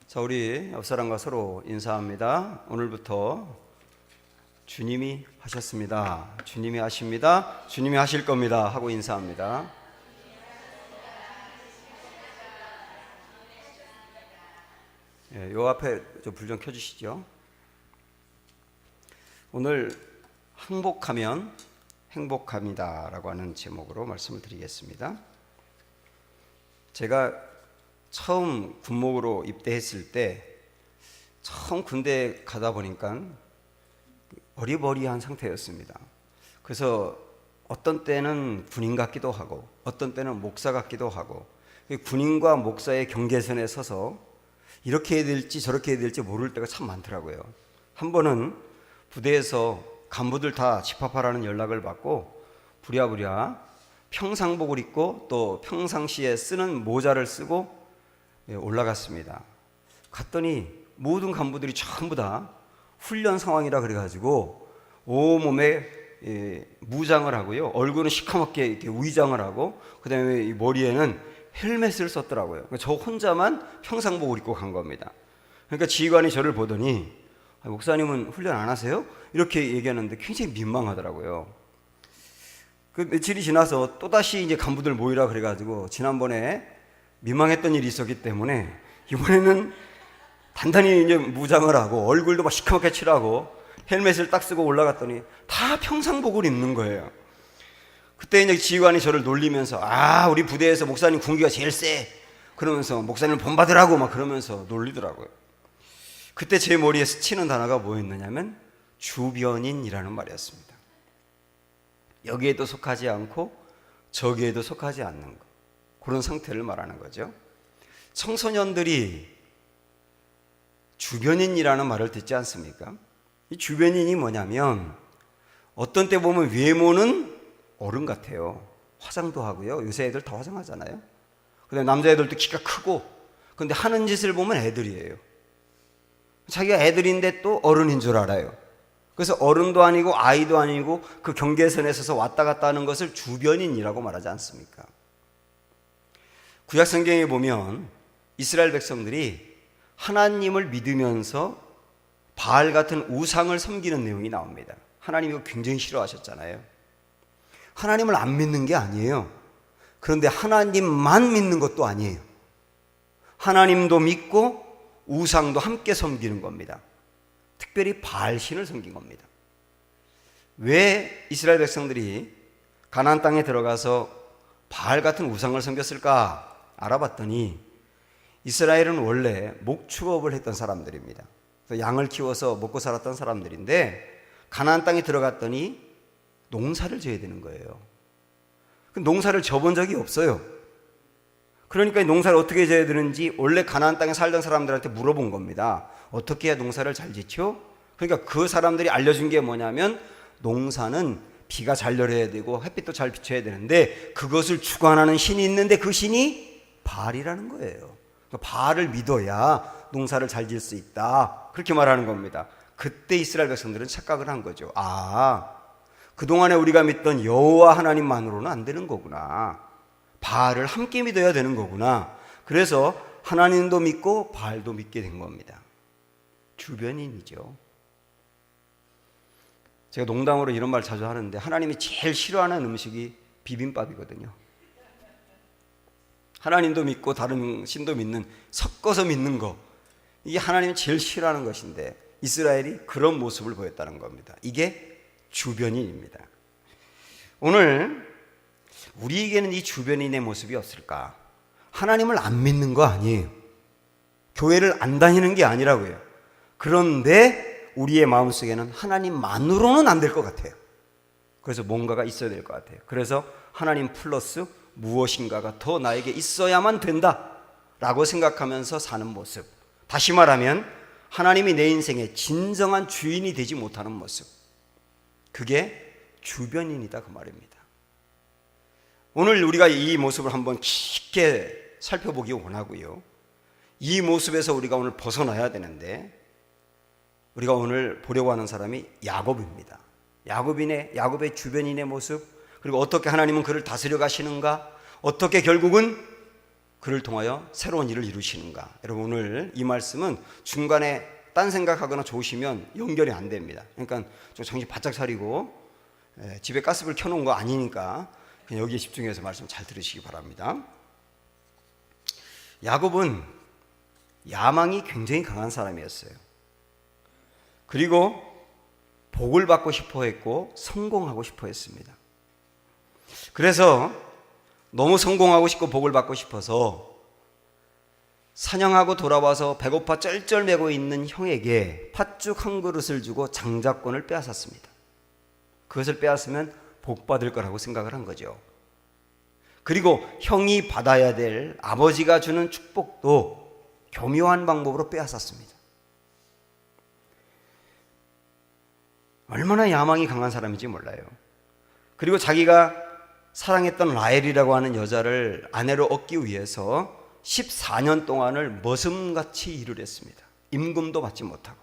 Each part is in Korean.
자, 우리 옆 사람과 서로 인사합니다. 오늘부터 주님이 하셨습니다. 주님이 하십니다. 주님이 하실 겁니다. 하고 인사합니다. 요 앞에 불 좀 켜주시죠. 오늘 항복하면 행복합니다 라고 하는 제목으로 말씀을 드리겠습니다. 제가 처음 군목으로 입대했을 때 처음 군대 가다 보니까 어리버리한 상태였습니다. 그래서 어떤 때는 군인 같기도 하고 어떤 때는 목사 같기도 하고, 군인과 목사의 경계선에 서서 이렇게 해야 될지 저렇게 해야 될지 모를 때가 참 많더라고요. 한 번은 부대에서 간부들 다 집합하라는 연락을 받고 부랴부랴 평상복을 입고 또 평상시에 쓰는 모자를 쓰고 올라갔습니다. 갔더니 모든 간부들이 전부 다 훈련 상황이라 그래가지고 온몸에 무장을 하고요, 얼굴은 시커멓게 이렇게 위장을 하고, 그 다음에 머리에는 헬멧을 썼더라고요. 저 혼자만 평상복을 입고 간 겁니다. 그러니까 지휘관이 저를 보더니 목사님은 훈련 안 하세요? 이렇게 얘기하는데 굉장히 민망하더라고요. 그 며칠이 지나서 또다시 이제 간부들 모이라 그래가지고 지난번에 민망했던 일이 있었기 때문에 이번에는 단단히 이제 무장을 하고 얼굴도 막 시커멓게 칠하고 헬멧을 딱 쓰고 올라갔더니 다 평상복을 입는 거예요. 그때 이제 지휘관이 저를 놀리면서 우리 부대에서 목사님 군기가 제일 세 그러면서 목사님을 본받으라고 막 그러면서 놀리더라고요. 그때 제 머리에 스치는 단어가 뭐였느냐면 주변인이라는 말이었습니다. 여기에도 속하지 않고 저기에도 속하지 않는 것, 그런 상태를 말하는 거죠. 청소년들이 주변인이라는 말을 듣지 않습니까? 이 주변인이 뭐냐면 어떤 때 보면 외모는 어른 같아요. 화장도 하고요. 요새 애들 다 화장하잖아요. 그다음에 남자애들도 키가 크고, 근데 하는 짓을 보면 애들이에요. 자기가 애들인데 또 어른인 줄 알아요. 그래서 어른도 아니고 아이도 아니고 그 경계선에 서서 왔다 갔다 하는 것을 주변인이라고 말하지 않습니까? 구약 성경에 보면 이스라엘 백성들이 하나님을 믿으면서 바알 같은 우상을 섬기는 내용이 나옵니다. 하나님이 이거 굉장히 싫어하셨잖아요. 하나님을 안 믿는 게 아니에요. 그런데 하나님만 믿는 것도 아니에요. 하나님도 믿고 우상도 함께 섬기는 겁니다. 특별히 바알 신을 섬긴 겁니다. 왜 이스라엘 백성들이 가나안 땅에 들어가서 바알 같은 우상을 섬겼을까 알아봤더니 이스라엘은 원래 목축업을 했던 사람들입니다. 양을 키워서 먹고 살았던 사람들인데 가나안 땅에 들어갔더니 농사를 지어야 되는 거예요. 농사를 져본 적이 없어요. 그러니까 농사를 어떻게 지어야 되는지 원래 가나안 땅에 살던 사람들한테 물어본 겁니다. 어떻게 해야 농사를 잘 짓죠? 그러니까 그 사람들이 알려준 게 뭐냐면 농사는 비가 잘 내려야 되고 햇빛도 잘 비춰야 되는데 그것을 주관하는 신이 있는데 그 신이 바알이라는 거예요. 그러니까 바알을 믿어야 농사를 잘 지을 수 있다, 그렇게 말하는 겁니다. 그때 이스라엘 백성들은 착각을 한 거죠. 그동안에 우리가 믿던 여호와 하나님만으로는 안 되는 거구나. 바알을 함께 믿어야 되는 거구나. 그래서 하나님도 믿고 바알도 믿게 된 겁니다. 주변인이죠. 제가 농담으로 이런 말 자주 하는데 하나님이 제일 싫어하는 음식이 비빔밥이거든요. 하나님도 믿고 다른 신도 믿는, 섞어서 믿는 거, 이게 하나님이 제일 싫어하는 것인데 이스라엘이 그런 모습을 보였다는 겁니다. 이게 주변인입니다. 오늘 우리에게는 이 주변인의 모습이 없을까? 하나님을 안 믿는 거 아니에요. 교회를 안 다니는 게 아니라고요. 그런데 우리의 마음속에는 하나님만으로는 안 될 것 같아요. 그래서 뭔가가 있어야 될 것 같아요. 그래서 하나님 플러스 무엇인가가 더 나에게 있어야만 된다라고 생각하면서 사는 모습. 다시 말하면 하나님이 내 인생의 진정한 주인이 되지 못하는 모습. 그게 주변인이다, 그 말입니다. 오늘 우리가 이 모습을 한번 깊게 살펴보기 원하고요. 이 모습에서 우리가 오늘 벗어나야 되는데 우리가 오늘 보려고 하는 사람이 야곱입니다. 야곱의 주변인의 모습, 그리고 어떻게 하나님은 그를 다스려 가시는가, 어떻게 결국은 그를 통하여 새로운 일을 이루시는가? 여러분, 오늘 이 말씀은 중간에 딴 생각하거나 좋으시면 연결이 안 됩니다. 그러니까 좀 정신 바짝 차리고 집에 가스불 켜놓은 거 아니니까 그냥 여기에 집중해서 말씀 잘 들으시기 바랍니다. 야곱은 야망이 굉장히 강한 사람이었어요. 그리고 복을 받고 싶어 했고 성공하고 싶어 했습니다. 그래서 너무 성공하고 싶고 복을 받고 싶어서 사냥하고 돌아와서 배고파 쩔쩔매고 있는 형에게 팥죽 한 그릇을 주고 장자권을 빼앗았습니다. 그것을 빼앗으면 복 받을 거라고 생각을 한 거죠. 그리고 형이 받아야 될 아버지가 주는 축복도 교묘한 방법으로 빼앗았습니다. 얼마나 야망이 강한 사람인지 몰라요. 그리고 자기가 사랑했던 라헬이라고 하는 여자를 아내로 얻기 위해서 14년 동안을 머슴같이 일을 했습니다. 임금도 받지 못하고.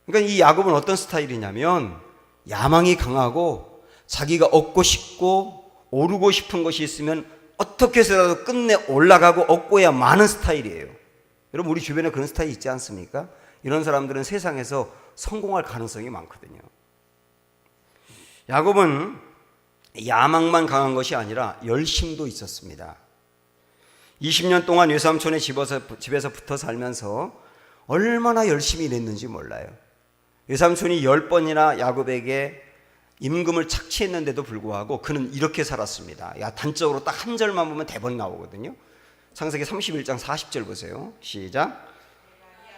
그러니까 이 야곱은 어떤 스타일이냐면 야망이 강하고 자기가 얻고 싶고 오르고 싶은 것이 있으면 어떻게 해서라도 끝내 올라가고 얻고야 마는 스타일이에요. 여러분, 우리 주변에 그런 스타일 있지 않습니까? 이런 사람들은 세상에서 성공할 가능성이 많거든요. 야곱은 야망만 강한 것이 아니라 열심도 있었습니다. 20년 동안 외삼촌의 집에서 붙어 살면서 얼마나 열심히 일했는지 몰라요. 외삼촌이 10번이나 야곱에게 임금을 착취했는데도 불구하고 그는 이렇게 살았습니다. 단적으로 딱 한 절만 보면 대본 나오거든요. 창세기 31장 40절 보세요. 시작.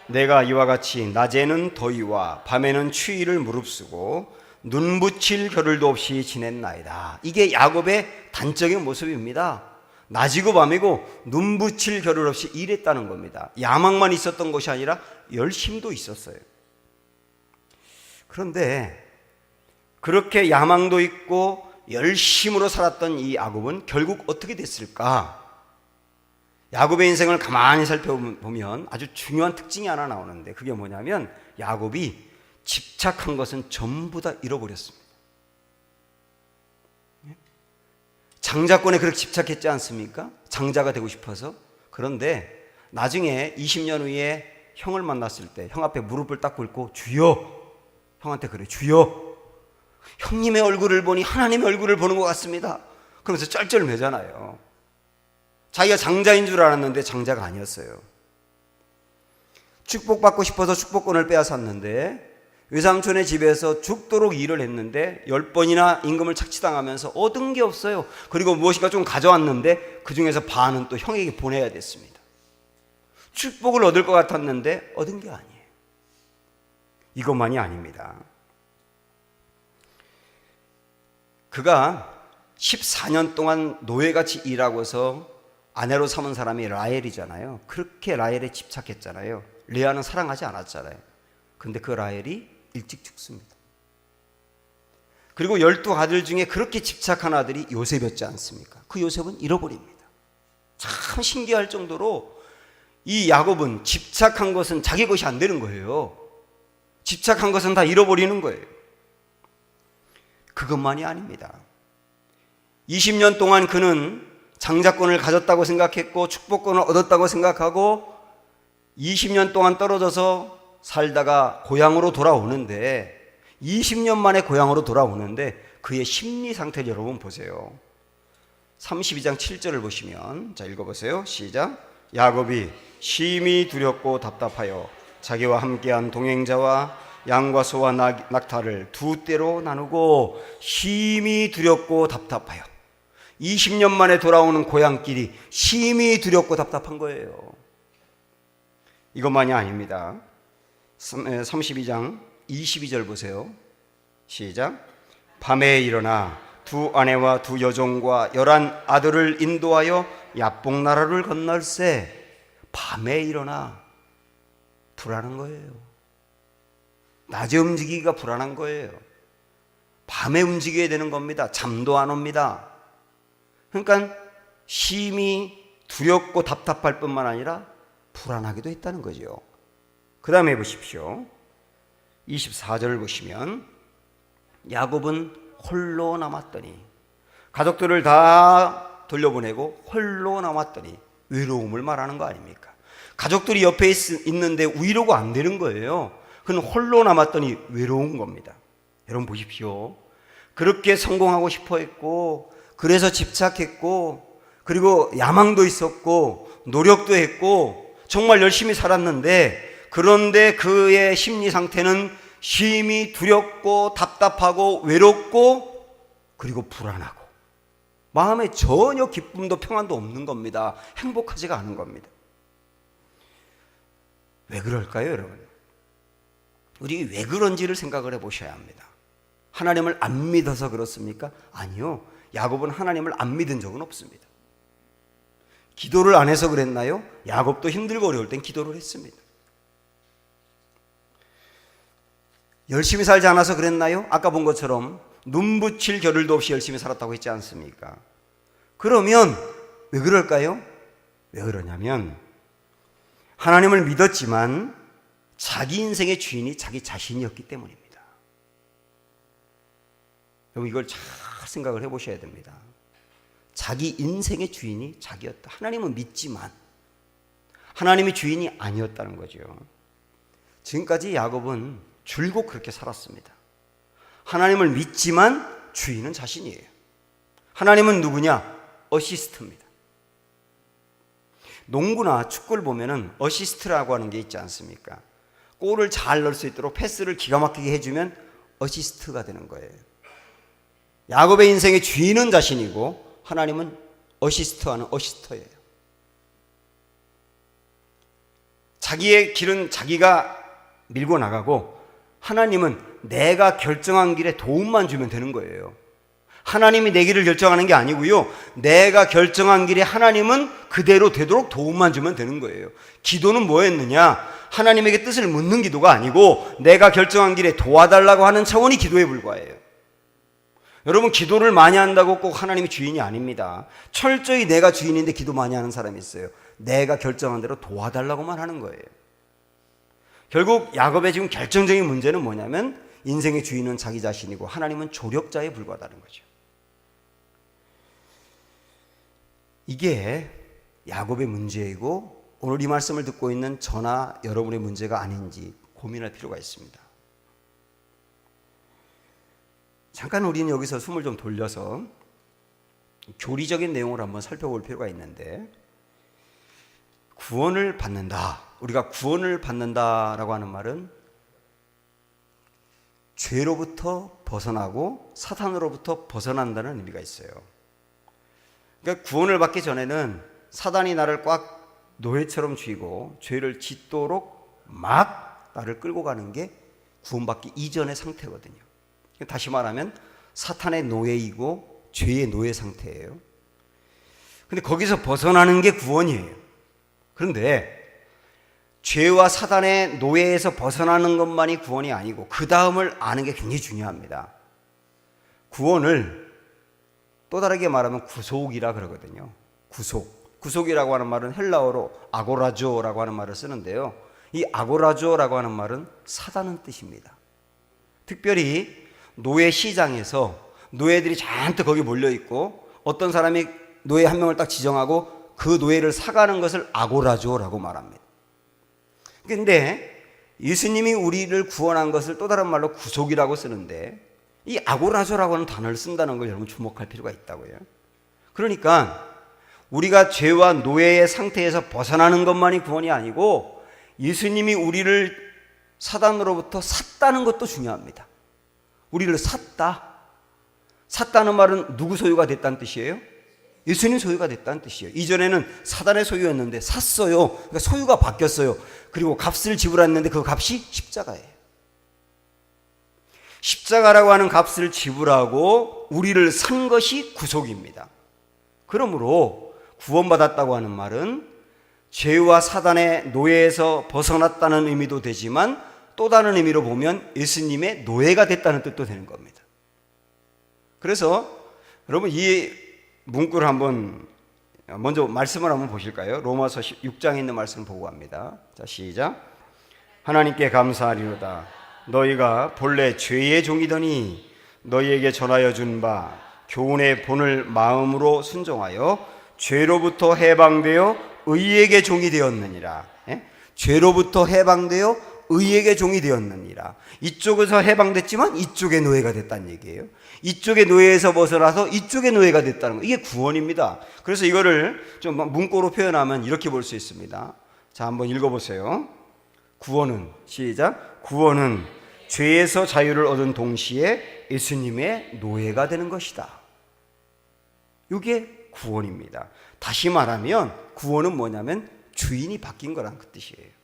내가 이와 같이 낮에는 더위와 밤에는 추위를 무릅쓰고 눈 붙일 겨를도 없이 지냈나이다. 이게 야곱의 단적인 모습입니다. 낮이고 밤이고 눈 붙일 겨를 없이 일했다는 겁니다. 야망만 있었던 것이 아니라 열심도 있었어요. 그런데 그렇게 야망도 있고 열심으로 살았던 이 야곱은 결국 어떻게 됐을까? 야곱의 인생을 가만히 살펴보면 아주 중요한 특징이 하나 나오는데 그게 뭐냐면 야곱이 집착한 것은 전부 다 잃어버렸습니다. 장자권에 그렇게 집착했지 않습니까? 장자가 되고 싶어서. 그런데 나중에 20년 후에 형을 만났을 때 형 앞에 무릎을 딱 꿇고 주여, 형한테 그래, 주여, 형님의 얼굴을 보니 하나님의 얼굴을 보는 것 같습니다. 그러면서 쩔쩔매잖아요. 자기가 장자인 줄 알았는데 장자가 아니었어요. 축복받고 싶어서 축복권을 빼앗았는데 외삼촌의 집에서 죽도록 일을 했는데 10번이나 임금을 착취당하면서 얻은 게 없어요. 그리고 무엇인가 좀 가져왔는데 그 중에서 반은 또 형에게 보내야 됐습니다. 축복을 얻을 것 같았는데 얻은 게 아니에요. 이것만이 아닙니다. 그가 14년 동안 노예같이 일하고서 아내로 삼은 사람이 라헬이잖아요. 그렇게 라헬에 집착했잖아요. 레아는 사랑하지 않았잖아요. 근데 그 라헬이 일찍 죽습니다. 그리고 12아들 중에 그렇게 집착한 아들이 요셉이었지 않습니까? 그 요셉은 잃어버립니다. 참 신기할 정도로 이 야곱은 집착한 것은 자기 것이 안 되는 거예요. 집착한 것은 다 잃어버리는 거예요. 그것만이 아닙니다. 20년 동안 그는 장자권을 가졌다고 생각했고 축복권을 얻었다고 생각하고 20년 동안 떨어져서 살다가 고향으로 돌아오는데 20년 만에 고향으로 돌아오는데 그의 심리 상태를 여러분 보세요. 32장 7절을 보시면, 자, 읽어보세요. 시작. 야곱이 심히 두렵고 답답하여 자기와 함께한 동행자와 양과 소와 낙타를 두 떼로 나누고 심히 두렵고 답답하여. 20년 만에 돌아오는 고향길이 심히 두렵고 답답한 거예요. 이것만이 아닙니다. 32장 22절 보세요. 시작. 밤에 일어나 두 아내와 두 여종과 11아들을 인도하여 야복 나라를 건널세. 밤에 일어나. 불안한 거예요. 낮에 움직이기가 불안한 거예요. 밤에 움직여야 되는 겁니다. 잠도 안 옵니다. 그러니까 심히 두렵고 답답할 뿐만 아니라 불안하기도 했다는 거죠. 그 다음에 보십시오. 24절을 보시면 야곱은 홀로 남았더니 가족들을 다 돌려보내고 홀로 남았더니 외로움을 말하는 거 아닙니까? 가족들이 옆에 있는데 위로가 안 되는 거예요. 그는 홀로 남았더니 외로운 겁니다. 여러분 보십시오. 그렇게 성공하고 싶어 했고, 그래서 집착했고, 그리고 야망도 있었고, 노력도 했고, 정말 열심히 살았는데, 그런데 그의 심리 상태는 심히 두렵고 답답하고 외롭고 그리고 불안하고 마음에 전혀 기쁨도 평안도 없는 겁니다. 행복하지가 않은 겁니다. 왜 그럴까요, 여러분? 우리 왜 그런지를 생각을 해보셔야 합니다. 하나님을 안 믿어서 그렇습니까? 아니요. 야곱은 하나님을 안 믿은 적은 없습니다. 기도를 안 해서 그랬나요? 야곱도 힘들고 어려울 땐 기도를 했습니다. 열심히 살지 않아서 그랬나요? 아까 본 것처럼 눈 붙일 겨를도 없이 열심히 살았다고 했지 않습니까? 그러면 왜 그럴까요? 왜 그러냐면 하나님을 믿었지만 자기 인생의 주인이 자기 자신이었기 때문입니다. 여러분 이걸 잘 생각을 해보셔야 됩니다. 자기 인생의 주인이 자기였다. 하나님은 믿지만 하나님이 주인이 아니었다는 거죠. 지금까지 야곱은 줄곧 그렇게 살았습니다. 하나님을 믿지만 주인은 자신이에요. 하나님은 누구냐? 어시스트입니다. 농구나 축구를 보면은 어시스트라고 하는 게 있지 않습니까? 골을 잘 넣을 수 있도록 패스를 기가 막히게 해주면 어시스트가 되는 거예요. 야곱의 인생의 주인은 자신이고 하나님은 어시스트하는 어시스터예요. 자기의 길은 자기가 밀고 나가고 하나님은 내가 결정한 길에 도움만 주면 되는 거예요. 하나님이 내 길을 결정하는 게 아니고요. 내가 결정한 길에 하나님은 그대로 되도록 도움만 주면 되는 거예요. 기도는 뭐였느냐? 하나님에게 뜻을 묻는 기도가 아니고 내가 결정한 길에 도와달라고 하는 차원이 기도에 불과해요. 여러분 기도를 많이 한다고 꼭 하나님이 주인이 아닙니다. 철저히 내가 주인인데 기도 많이 하는 사람이 있어요. 내가 결정한 대로 도와달라고만 하는 거예요. 결국 야곱의 지금 결정적인 문제는 뭐냐면 인생의 주인은 자기 자신이고 하나님은 조력자에 불과하다는 거죠. 이게 야곱의 문제이고 오늘 이 말씀을 듣고 있는 저나 여러분의 문제가 아닌지 고민할 필요가 있습니다. 잠깐 우리는 여기서 숨을 좀 돌려서 교리적인 내용을 한번 살펴볼 필요가 있는데, 구원을 받는다. 우리가 구원을 받는다라고 하는 말은 죄로부터 벗어나고 사탄으로부터 벗어난다는 의미가 있어요. 그러니까 구원을 받기 전에는 사단이 나를 꽉 노예처럼 쥐고 죄를 짓도록 막 나를 끌고 가는 게 구원받기 이전의 상태거든요. 다시 말하면 사탄의 노예이고 죄의 노예 상태예요. 근데 거기서 벗어나는 게 구원이에요. 그런데 죄와 사단의 노예에서 벗어나는 것만이 구원이 아니고 그 다음을 아는 게 굉장히 중요합니다. 구원을 또 다르게 말하면 구속이라 그러거든요. 구속이라고 하는 말은 헬라어로 아고라조라고 하는 말을 쓰는데요. 이 아고라조라고 하는 말은 사다는 뜻입니다. 특별히 노예 시장에서 노예들이 잔뜩 거기 몰려있고 어떤 사람이 노예 한 명을 딱 지정하고 그 노예를 사가는 것을 아고라조라고 말합니다. 그런데 예수님이 우리를 구원한 것을 또 다른 말로 구속이라고 쓰는데 이 아고라조라고 하는 단어를 쓴다는 걸 여러분 주목할 필요가 있다고요. 그러니까 우리가 죄와 노예의 상태에서 벗어나는 것만이 구원이 아니고 예수님이 우리를 사단으로부터 샀다는 것도 중요합니다. 우리를 샀다는 말은 누구 소유가 됐다는 뜻이에요? 예수님 소유가 됐다는 뜻이에요. 이전에는 사단의 소유였는데 샀어요. 그러니까 소유가 바뀌었어요. 그리고 값을 지불했는데 그 값이 십자가예요. 십자가라고 하는 값을 지불하고 우리를 산 것이 구속입니다. 그러므로 구원받았다고 하는 말은 죄와 사단의 노예에서 벗어났다는 의미도 되지만 또 다른 의미로 보면 예수님의 노예가 됐다는 뜻도 되는 겁니다. 그래서 여러분 이 문구를 한번 먼저 말씀을 한번 보실까요? 로마서 6장에 있는 말씀을 보고 합니다. 자, 시작. 하나님께 감사하리로다. 너희가 본래 죄의 종이더니 너희에게 전하여 준 바 교훈의 본을 마음으로 순종하여 죄로부터 해방되어 의에게 종이 되었느니라. 죄로부터 해방되어 의에게 종이 되었느니라. 이쪽에서 해방됐지만 이쪽의 노예가 됐다는 얘기예요. 이쪽의 노예에서 벗어나서 이쪽의 노예가 됐다는 거. 이게 구원입니다. 그래서 이거를 좀 문구로 표현하면 이렇게 볼 수 있습니다. 자, 한번 읽어보세요. 구원은, 시작. 구원은 죄에서 자유를 얻은 동시에 예수님의 노예가 되는 것이다. 이게 구원입니다. 다시 말하면 구원은 뭐냐면 주인이 바뀐 거란 그 뜻이에요.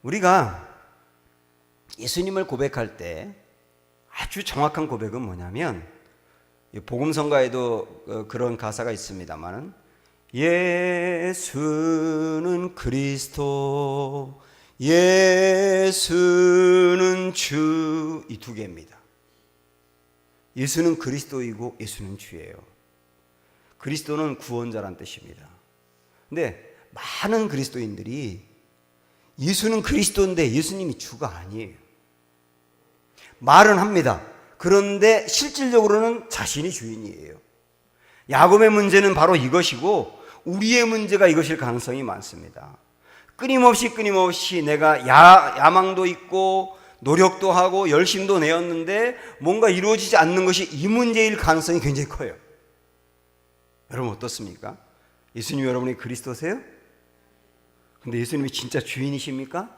우리가 예수님을 고백할 때 아주 정확한 고백은 뭐냐면, 복음성가에도 그런 가사가 있습니다만, 예수는 그리스도, 예수는 주, 이 두 개입니다. 예수는 그리스도이고 예수는 주예요. 그리스도는 구원자란 뜻입니다. 근데 많은 그리스도인들이 예수는 그리스도인데 예수님이 주가 아니에요. 말은 합니다. 그런데 실질적으로는 자신이 주인이에요. 야곱의 문제는 바로 이것이고 우리의 문제가 이것일 가능성이 많습니다. 끊임없이 내가 야망도 있고 노력도 하고 열심도 내었는데 뭔가 이루어지지 않는 것이 이 문제일 가능성이 굉장히 커요. 여러분 어떻습니까? 예수님 여러분이 그리스도세요? 근데 예수님이 진짜 주인이십니까?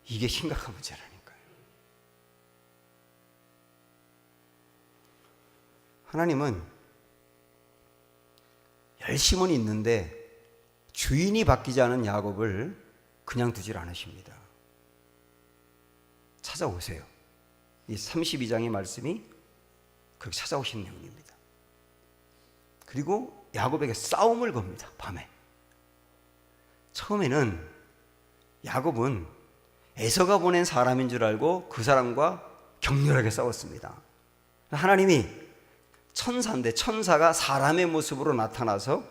이게 심각한 문제라니까요. 하나님은 열심은 있는데 주인이 바뀌지 않은 야곱을 그냥 두질 않으십니다. 찾아오세요. 이 32장의 말씀이 그렇게 찾아오신 내용입니다. 그리고 야곱에게 싸움을 겁니다. 밤에. 처음에는 야곱은 에서가 보낸 사람인 줄 알고 그 사람과 격렬하게 싸웠습니다. 하나님이 천사인데 천사가 사람의 모습으로 나타나서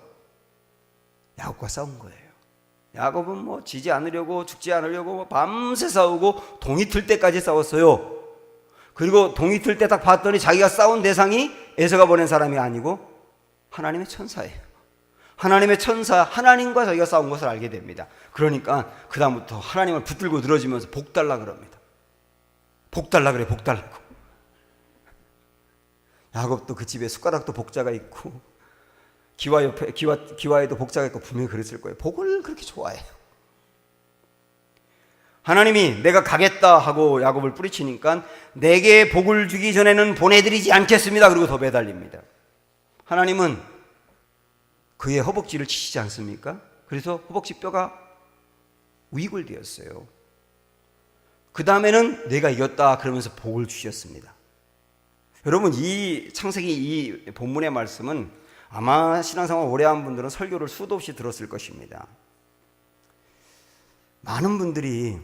야곱과 싸운 거예요. 야곱은 뭐 지지 않으려고 죽지 않으려고 밤새 싸우고 동이 틀 때까지 싸웠어요. 그리고 동이 틀 때 딱 봤더니 자기가 싸운 대상이 에서가 보낸 사람이 아니고 하나님의 천사예요. 하나님의 천사, 하나님과 자기가 싸운 것을 알게 됩니다. 그러니까 그 다음부터 하나님을 붙들고 늘어지면서 복 달라 그럽니다. 복 달라 그래, 복 달라고. 야곱도 그 집에 숟가락도 복자가 있고 기와에도 복자가 있고 분명히 그랬을 거예요. 복을 그렇게 좋아해요. 하나님이 내가 가겠다 하고 야곱을 뿌리치니까 내게 복을 주기 전에는 보내드리지 않겠습니다. 그리고 더 매달립니다. 하나님은 그의 허벅지를 치시지 않습니까? 그래서 허벅지 뼈가 위골되었어요. 그 다음에는 내가 이겼다 그러면서 복을 주셨습니다. 여러분 이 창세기 이 본문의 말씀은 아마 신앙생활 오래 한 분들은 설교를 수도 없이 들었을 것입니다. 많은 분들이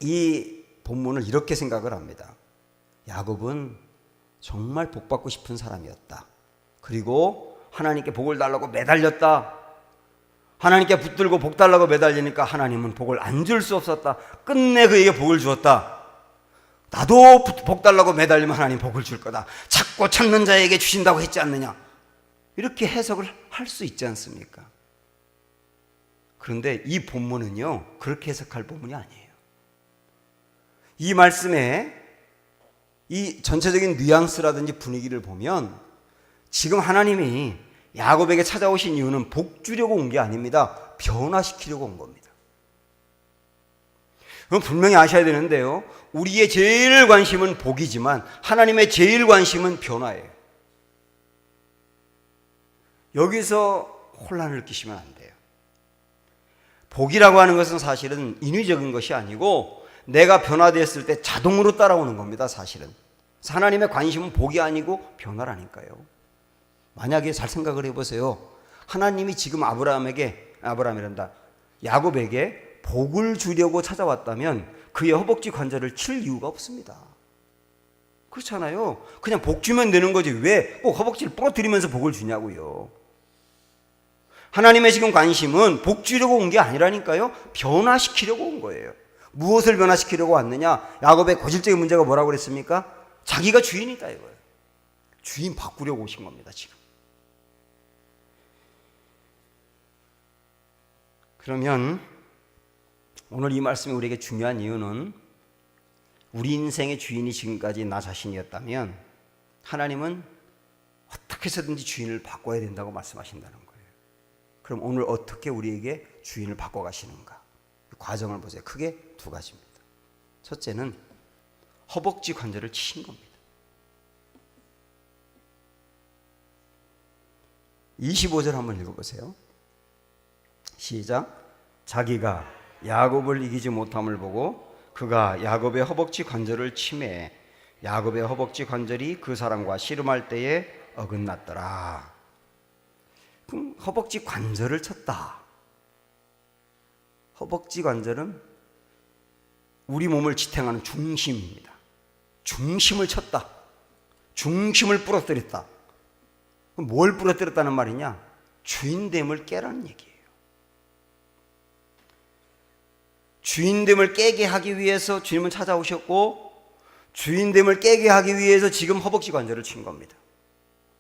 이 본문을 이렇게 생각을 합니다. 야곱은 정말 복받고 싶은 사람이었다. 그리고 하나님께 복을 달라고 매달렸다. 하나님께 붙들고 복 달라고 매달리니까 하나님은 복을 안 줄 수 없었다. 끝내 그에게 복을 주었다. 나도 복 달라고 매달리면 하나님 복을 줄 거다. 찾고 찾는 자에게 주신다고 했지 않느냐. 이렇게 해석을 할 수 있지 않습니까? 그런데 이 본문은요 그렇게 해석할 본문이 아니에요. 이 말씀에 이 전체적인 뉘앙스라든지 분위기를 보면 지금 하나님이 야곱에게 찾아오신 이유는 복 주려고 온 게 아닙니다. 변화시키려고 온 겁니다. 그럼 분명히 아셔야 되는데요, 우리의 제일 관심은 복이지만 하나님의 제일 관심은 변화예요. 여기서 혼란을 끼시면 안 돼요. 복이라고 하는 것은 사실은 인위적인 것이 아니고 내가 변화되었을 때 자동으로 따라오는 겁니다. 사실은 하나님의 관심은 복이 아니고 변화라니까요. 만약에 잘 생각을 해보세요. 하나님이 지금 야곱에게 복을 주려고 찾아왔다면 그의 허벅지 관절을 칠 이유가 없습니다. 그렇잖아요. 그냥 복 주면 되는 거지 왜 꼭 허벅지를 부러뜨리면서 복을 주냐고요. 하나님의 지금 관심은 복 주려고 온 게 아니라니까요. 변화시키려고 온 거예요. 무엇을 변화시키려고 왔느냐? 야곱의 고질적인 문제가 뭐라고 그랬습니까? 자기가 주인이다 이거예요. 주인 바꾸려고 오신 겁니다, 지금. 그러면 오늘 이 말씀이 우리에게 중요한 이유는 우리 인생의 주인이 지금까지 나 자신이었다면 하나님은 어떻게 해서든지 주인을 바꿔야 된다고 말씀하신다는 거예요. 그럼 오늘 어떻게 우리에게 주인을 바꿔가시는가? 과정을 보세요. 크게 두 가지입니다. 첫째는 허벅지 관절을 치신 겁니다. 25절 한번 읽어보세요. 시작. 자기가 야곱을 이기지 못함을 보고 그가 야곱의 허벅지 관절을 치매 야곱의 허벅지 관절이 그 사람과 씨름할 때에 어긋났더라. 그럼 허벅지 관절을 쳤다. 허벅지 관절은 우리 몸을 지탱하는 중심입니다. 중심을 쳤다. 중심을 부러뜨렸다. 그럼 뭘 부러뜨렸다는 말이냐? 주인됨을 깨라는 얘기예요. 주인됨을 깨게 하기 위해서 주님은 찾아오셨고 주인됨을 깨게 하기 위해서 지금 허벅지 관절을 친 겁니다.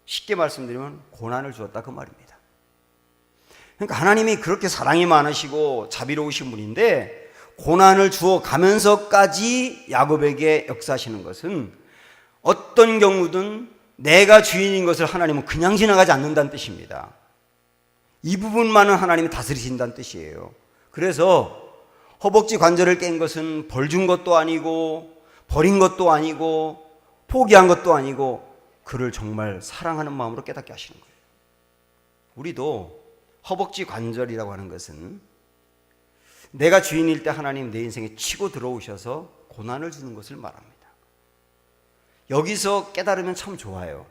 쉽게 말씀드리면 고난을 주었다 그 말입니다. 그러니까 하나님이 그렇게 사랑이 많으시고 자비로우신 분인데 고난을 주어 가면서까지 야곱에게 역사하시는 것은 어떤 경우든 내가 주인인 것을 하나님은 그냥 지나가지 않는다는 뜻입니다. 이 부분만은 하나님이 다스리신다는 뜻이에요. 그래서 허벅지 관절을 깬 것은 벌 준 것도 아니고 버린 것도 아니고 포기한 것도 아니고 그를 정말 사랑하는 마음으로 깨닫게 하시는 거예요. 우리도 허벅지 관절이라고 하는 것은 내가 주인일 때 하나님 내 인생에 치고 들어오셔서 고난을 주는 것을 말합니다. 여기서 깨달으면 참 좋아요.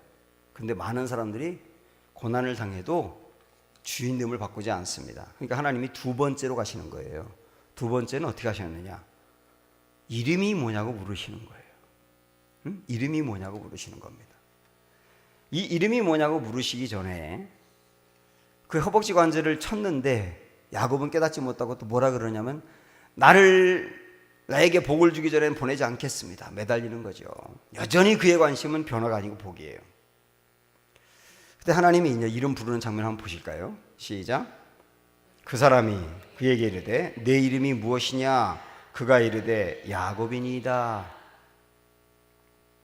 근데 많은 사람들이 고난을 당해도 주인됨을 바꾸지 않습니다. 그러니까 하나님이 두 번째로 가시는 거예요. 두 번째는 어떻게 하셨느냐? 이름이 뭐냐고 물으시는 거예요. 응? 이름이 뭐냐고 물으시는 겁니다. 이 이름이 뭐냐고 물으시기 전에 그 허벅지 관절을 쳤는데 야곱은 깨닫지 못하고 또 뭐라 그러냐면 나에게 복을 주기 전에는 보내지 않겠습니다. 매달리는 거죠. 여전히 그의 관심은 변화가 아니고 복이에요. 그때 하나님이 이제 이름 부르는 장면 한번 보실까요? 시작. 그 사람이 그에게 이르되 내 이름이 무엇이냐? 그가 이르되 야곱이니이다.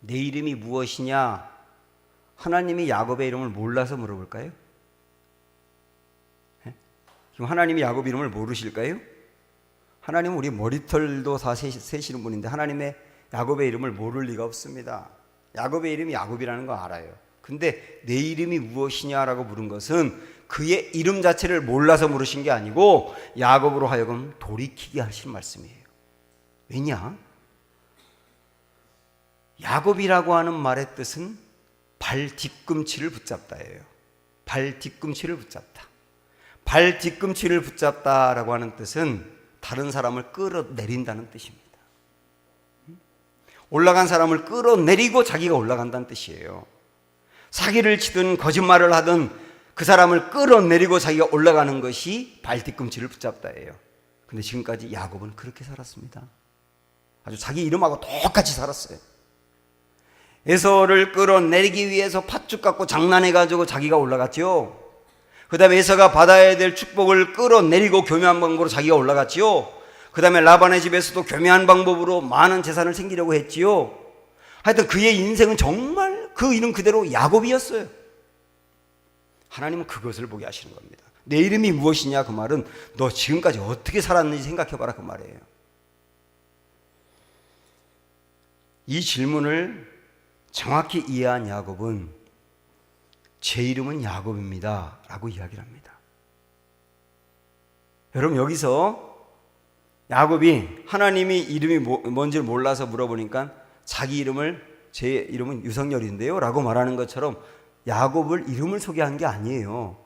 내 이름이 무엇이냐? 하나님이 야곱의 이름을 몰라서 물어볼까요? 지금 하나님이 야곱 이름을 모르실까요? 하나님은 우리 머리털도 다 세시는 분인데 하나님의 야곱의 이름을 모를 리가 없습니다. 야곱의 이름이 야곱이라는 거 알아요. 근데 내 이름이 무엇이냐라고 물은 것은 그의 이름 자체를 몰라서 물으신 게 아니고 야곱으로 하여금 돌이키게 하신 말씀이에요. 왜냐? 야곱이라고 하는 말의 뜻은 발 뒤꿈치를 붙잡다예요. 발 뒤꿈치를 붙잡다. 발 뒤꿈치를 붙잡다라고 하는 뜻은 다른 사람을 끌어내린다는 뜻입니다. 올라간 사람을 끌어내리고 자기가 올라간다는 뜻이에요. 사기를 치든 거짓말을 하든 그 사람을 끌어내리고 자기가 올라가는 것이 발 뒤꿈치를 붙잡다예요. 근데 지금까지 야곱은 그렇게 살았습니다. 아주 자기 이름하고 똑같이 살았어요. 에서를 끌어내리기 위해서 팥죽 갖고 장난해가지고 자기가 올라갔죠. 그 다음에 에서가 받아야 될 축복을 끌어내리고 교묘한 방법으로 자기가 올라갔지요. 그 다음에 라반의 집에서도 교묘한 방법으로 많은 재산을 챙기려고 했지요. 하여튼 그의 인생은 정말 그 이름 그대로 야곱이었어요. 하나님은 그것을 보게 하시는 겁니다. 내 이름이 무엇이냐 그 말은 너 지금까지 어떻게 살았는지 생각해봐라 그 말이에요. 이 질문을 정확히 이해한 야곱은 제 이름은 야곱입니다 라고 이야기를 합니다. 여러분 여기서 야곱이 하나님이 이름이 뭔지를 몰라서 물어보니까 자기 이름을 제 이름은 유석열인데요 라고 말하는 것처럼 야곱을 이름을 소개한 게 아니에요.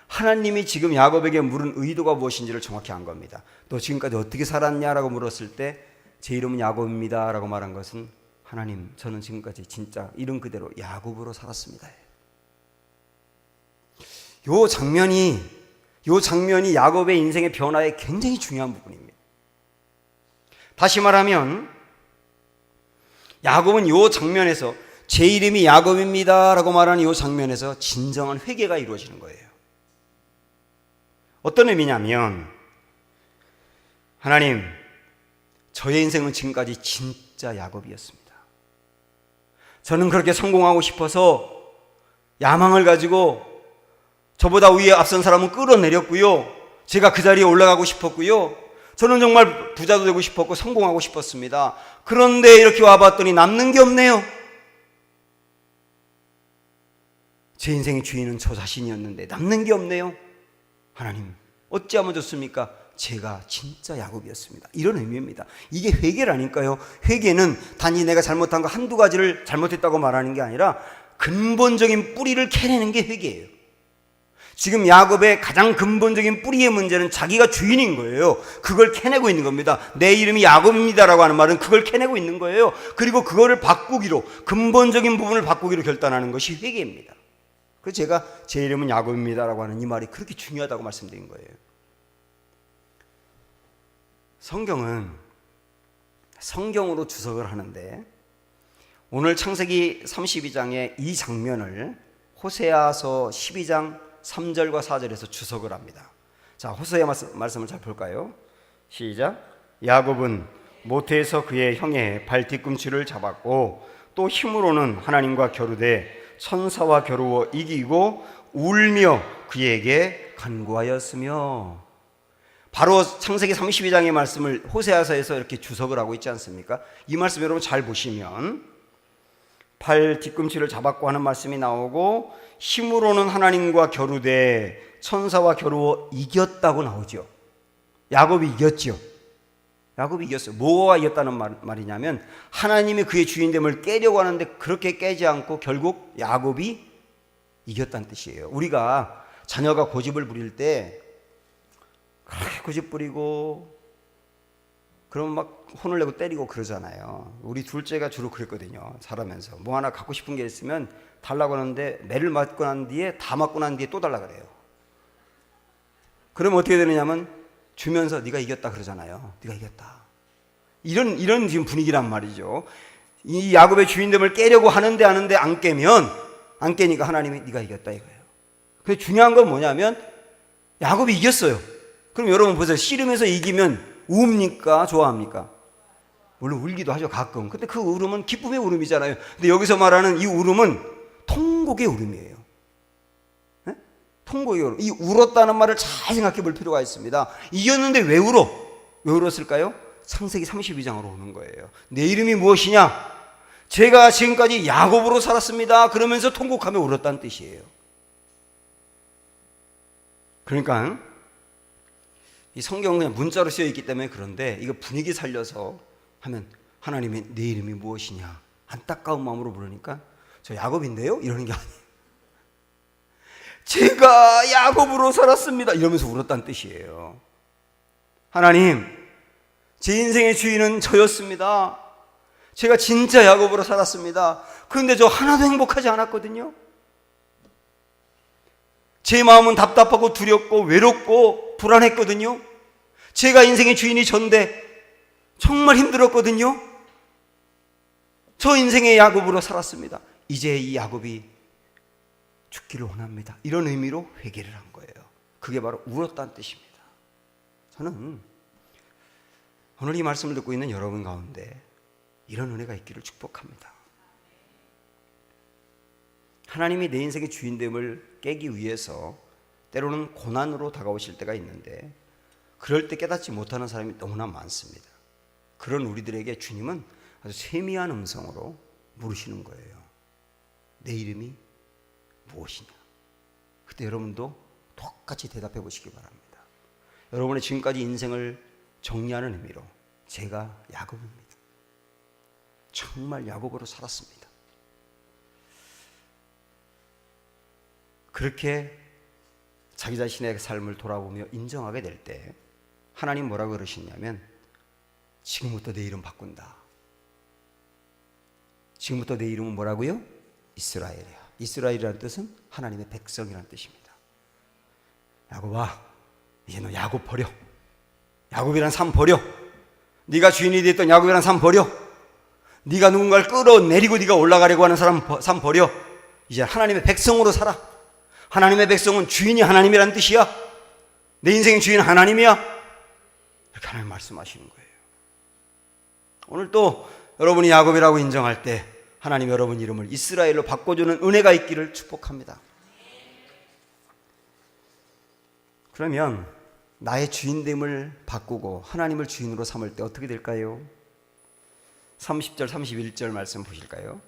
하나님이 지금 야곱에게 물은 의도가 무엇인지를 정확히 안 겁니다. 너 지금까지 어떻게 살았냐라고 물었을 때 제 이름은 야곱입니다 라고 말한 것은 하나님 저는 지금까지 진짜 이름 그대로 야곱으로 살았습니다. 요 장면이 야곱의 인생의 변화에 굉장히 중요한 부분입니다. 다시 말하면 야곱은 이 장면에서 제 이름이 야곱입니다 라고 말하는 이 장면에서 진정한 회개가 이루어지는 거예요. 어떤 의미냐면, 하나님, 저의 인생은 지금까지 진짜 야곱이었습니다. 저는 그렇게 성공하고 싶어서 야망을 가지고 저보다 위에 앞선 사람은 끌어내렸고요. 제가 그 자리에 올라가고 싶었고요. 저는 정말 부자도 되고 싶었고 성공하고 싶었습니다. 그런데 이렇게 와봤더니 남는 게 없네요. 제 인생의 주인은 저 자신이었는데 남는 게 없네요. 하나님, 어찌하면 좋습니까? 제가 진짜 야곱이었습니다. 이런 의미입니다. 이게 회개라니까요. 회개는 단지 내가 잘못한 거 한두 가지를 잘못했다고 말하는 게 아니라 근본적인 뿌리를 캐내는 게 회개예요. 지금 야곱의 가장 근본적인 뿌리의 문제는 자기가 주인인 거예요. 그걸 캐내고 있는 겁니다. 내 이름이 야곱입니다라고 하는 말은 그걸 캐내고 있는 거예요. 그리고 그거를 바꾸기로, 근본적인 부분을 바꾸기로 결단하는 것이 회개입니다. 그래서 제가 제 이름은 야곱입니다라고 하는 이 말이 그렇게 중요하다고 말씀드린 거예요. 성경은 성경으로 주석을 하는데, 오늘 창세기 32장의 이 장면을 호세아서 12장 3절과 4절에서 주석을 합니다. 자, 호세아 말씀을 잘 볼까요? 시작. 야곱은 모태에서 그의 형의 발 뒤꿈치를 잡았고 또 힘으로는 하나님과 겨루되 천사와 겨루어 이기고 울며 그에게 간구하였으며. 바로 창세기 32장의 말씀을 호세아서에서 이렇게 주석을 하고 있지 않습니까? 이 말씀 여러분 잘 보시면 팔 뒤꿈치를 잡았고 하는 말씀이 나오고, 힘으로는 하나님과 겨루되 천사와 겨루어 이겼다고 나오죠. 야곱이 이겼죠. 야곱이 이겼어요. 뭐가 이겼다는 말이냐면, 하나님이 그의 주인됨을 깨려고 하는데 그렇게 깨지 않고 결국 야곱이 이겼다는 뜻이에요. 우리가 자녀가 고집을 부릴 때 그렇게 고집 부리고 그러면 막 혼을 내고 때리고 그러잖아요. 우리 둘째가 주로 그랬거든요. 자라면서 뭐 하나 갖고 싶은 게 있으면 달라고 하는데 매를 맞고 난 뒤에, 다 맞고 난 뒤에 또 달라 그래요. 그러면 어떻게 되느냐면 주면서 네가 이겼다 그러잖아요. 네가 이겼다. 이런 지금 분위기란 말이죠. 이 야곱의 주인됨을 깨려고 하는데 안 깨니까 하나님이 네가 이겼다 이거예요. 근데 중요한 건 뭐냐면 야곱이 이겼어요. 그럼 여러분 보세요. 씨름에서 이기면 우웁니까? 좋아합니까? 물론 울기도 하죠, 가끔. 근데 그 울음은 기쁨의 울음이잖아요. 근데 여기서 말하는 이 울음은 통곡의 울음이에요. 네? 통곡의 울음. 이 울었다는 말을 잘 생각해 볼 필요가 있습니다. 이겼는데 왜 울어? 왜 울었을까요? 창세기 32장으로 오는 거예요. 내 이름이 무엇이냐? 제가 지금까지 야곱으로 살았습니다. 그러면서 통곡하며 울었다는 뜻이에요. 그러니까 이 성경은 그냥 문자로 쓰여 있기 때문에 그런데, 이거 분위기 살려서 하면 하나님의 내 이름이 무엇이냐 안타까운 마음으로 부르니까 저 야곱인데요? 이러는 게 아니에요. 제가 야곱으로 살았습니다 이러면서 울었다는 뜻이에요. 하나님, 제 인생의 주인은 저였습니다. 제가 진짜 야곱으로 살았습니다. 그런데 저 하나도 행복하지 않았거든요. 제 마음은 답답하고 두렵고 외롭고 불안했거든요. 제가 인생의 주인이 전데 정말 힘들었거든요. 저 인생의 야곱으로 살았습니다. 이제 이 야곱이 죽기를 원합니다. 이런 의미로 회개를 한 거예요. 그게 바로 울었다는 뜻입니다. 저는 오늘 이 말씀을 듣고 있는 여러분 가운데 이런 은혜가 있기를 축복합니다. 하나님이 내 인생의 주인됨을 깨기 위해서 때로는 고난으로 다가오실 때가 있는데, 그럴 때 깨닫지 못하는 사람이 너무나 많습니다. 그런 우리들에게 주님은 아주 세미한 음성으로 물으시는 거예요. 내 이름이 무엇이냐? 그때 여러분도 똑같이 대답해 보시기 바랍니다. 여러분의 지금까지 인생을 정리하는 의미로 제가 야곱입니다. 정말 야곱으로 살았습니다. 그렇게 자기 자신의 삶을 돌아보며 인정하게 될 때 하나님 뭐라고 그러시냐면, 지금부터 내 이름 바꾼다. 지금부터 내 이름은 뭐라고요? 이스라엘이야. 이스라엘이라는 뜻은 하나님의 백성이라는 뜻입니다. 야곱아, 이제 너 야곱 버려. 야곱이라는 삶 버려. 네가 주인이 됐던 야곱이라는 사람 버려. 네가 누군가를 끌어내리고 네가 올라가려고 하는 사람 버려. 이제 하나님의 백성으로 살아. 하나님의 백성은 주인이 하나님이라는 뜻이야. 내 인생의 주인은 하나님이야. 이렇게 하나님 말씀하시는 거예요. 오늘 또 여러분이 야곱이라고 인정할 때 하나님 여러분 이름을 이스라엘로 바꿔주는 은혜가 있기를 축복합니다. 그러면 나의 주인됨을 바꾸고 하나님을 주인으로 삼을 때 어떻게 될까요? 30절 31절 말씀 보실까요?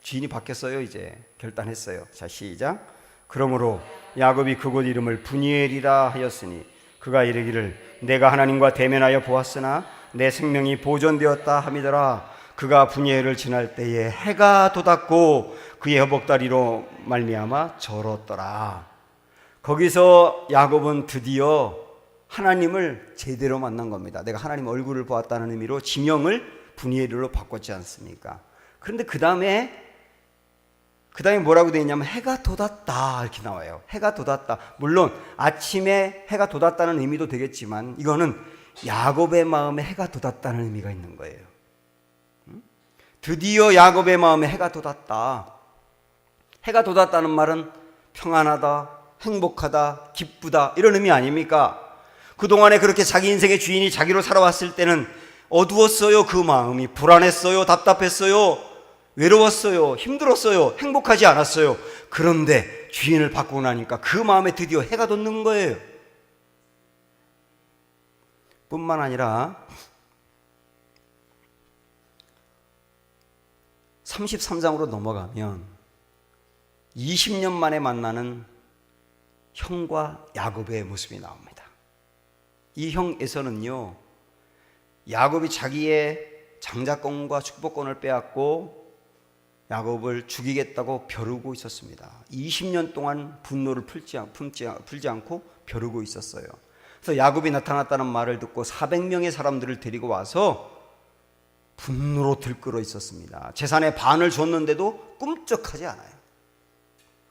주인이 바뀌었어요. 이제 결단했어요. 자, 시작. 그러므로 야곱이 그곳 이름을 브니엘이라 하였으니 그가 이르기를 내가 하나님과 대면하여 보았으나 내 생명이 보존되었다 함이더라. 그가 브니엘을 지날 때에 해가 돋았고 그의 허벅다리로 말미암아 절었더라. 거기서 야곱은 드디어 하나님을 제대로 만난 겁니다. 내가 하나님 얼굴을 보았다는 의미로 지명을 브니엘로 바꿨지 않습니까? 그런데 그 다음에 뭐라고 되어 있냐면 해가 돋았다 이렇게 나와요. 해가 돋았다. 물론 아침에 해가 돋았다는 의미도 되겠지만 이거는 야곱의 마음에 해가 돋았다는 의미가 있는 거예요. 드디어 야곱의 마음에 해가 돋았다. 해가 돋았다는 말은 평안하다, 행복하다, 기쁘다 이런 의미 아닙니까? 그동안에 그렇게 자기 인생의 주인이 자기로 살아왔을 때는 어두웠어요. 그 마음이 불안했어요. 답답했어요. 외로웠어요. 힘들었어요. 행복하지 않았어요. 그런데 주인을 바꾸고 나니까 그 마음에 드디어 해가 돋는 거예요. 뿐만 아니라 33장으로 넘어가면 20년 만에 만나는 형과 야곱의 모습이 나옵니다. 이 형 에서는요, 야곱이 자기의 장자권과 축복권을 빼앗고 야곱을 죽이겠다고 벼르고 있었습니다. 20년 동안 분노를 풀지 않고 벼르고 있었어요. 그래서 야곱이 나타났다는 말을 듣고 400명의 사람들을 데리고 와서 분노로 들끓어 있었습니다. 재산의 반을 줬는데도 꿈쩍하지 않아요.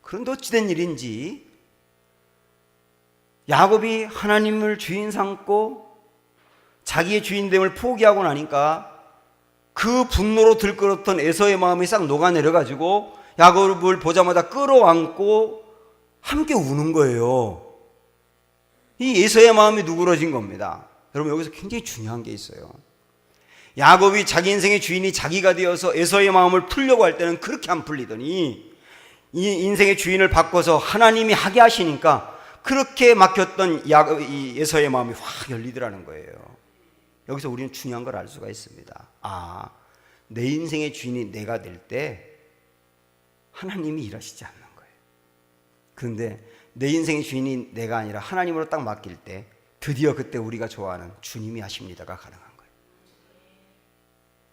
그런데 어찌된 일인지 야곱이 하나님을 주인 삼고 자기의 주인됨을 포기하고 나니까 그 분노로 들끓었던 에서의 마음이 싹 녹아내려가지고 야곱을 보자마자 끌어안고 함께 우는 거예요. 이 에서의 마음이 누그러진 겁니다. 여러분 여기서 굉장히 중요한 게 있어요. 야곱이 자기 인생의 주인이 자기가 되어서 에서의 마음을 풀려고 할 때는 그렇게 안 풀리더니 이 인생의 주인을 바꿔서 하나님이 하게 하시니까 그렇게 막혔던 이 에서의 마음이 확 열리더라는 거예요. 여기서 우리는 중요한 걸 알 수가 있습니다. 아, 내 인생의 주인이 내가 될 때 하나님이 일하시지 않는 거예요. 그런데 내 인생의 주인이 내가 아니라 하나님으로 딱 맡길 때 드디어 그때 우리가 좋아하는 주님이 하십니다가 가능한 거예요.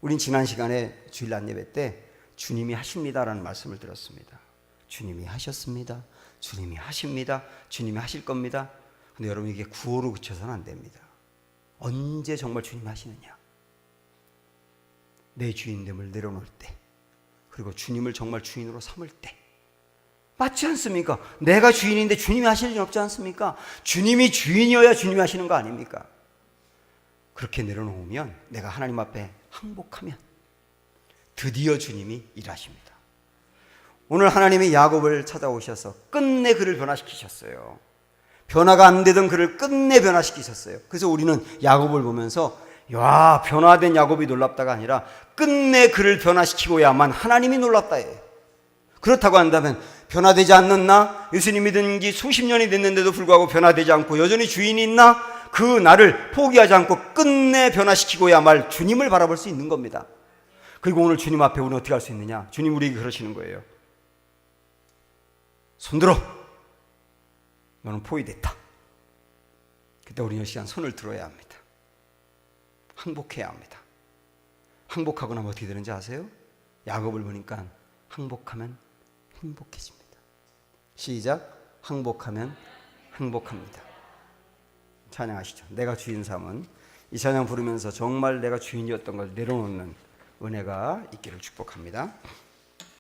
우린 지난 시간에 주일 안예배 때 주님이 하십니다라는 말씀을 들었습니다. 주님이 하셨습니다. 주님이 하십니다. 주님이 하실 겁니다. 근데 여러분 이게 구호로 그쳐서는 안 됩니다. 언제 정말 주님이 하시느냐? 내 주인됨을 내려놓을 때, 그리고 주님을 정말 주인으로 삼을 때. 맞지 않습니까? 내가 주인인데 주님이 하실 일 없지 않습니까? 주님이 주인이어야 주님이 하시는 거 아닙니까? 그렇게 내려놓으면 내가 하나님 앞에 항복하면 드디어 주님이 일하십니다. 오늘 하나님이 야곱을 찾아오셔서 끝내 그를 변화시키셨어요. 변화가 안 되던 그를 끝내 변화시키셨어요. 그래서 우리는 야곱을 보면서 야, 변화된 야곱이 놀랍다가 아니라 끝내 그를 변화시키고야만 하나님이 놀랍다예요. 그렇다고 한다면 변화되지 않는 나, 예수님 믿은 지 수십 년이 됐는데도 불구하고 변화되지 않고 여전히 주인이 있나? 그 나를 포기하지 않고 끝내 변화시키고야말 주님을 바라볼 수 있는 겁니다. 그리고 오늘 주님 앞에 우리는 어떻게 할 수 있느냐? 주님 우리에게 그러시는 거예요. 손들어. 너는 포위됐다. 그때 우리는 이 시간 손을 들어야 합니다. 항복해야 합니다. 항복하고 나면 어떻게 되는지 아세요? 야곱을 보니까 항복하면 행복해집니다. 시작. 항복하면 행복합니다. 찬양하시죠. 내가 주인 삼은 이 찬양 부르면서 정말 내가 주인이었던 걸 내려놓는 은혜가 있기를 축복합니다.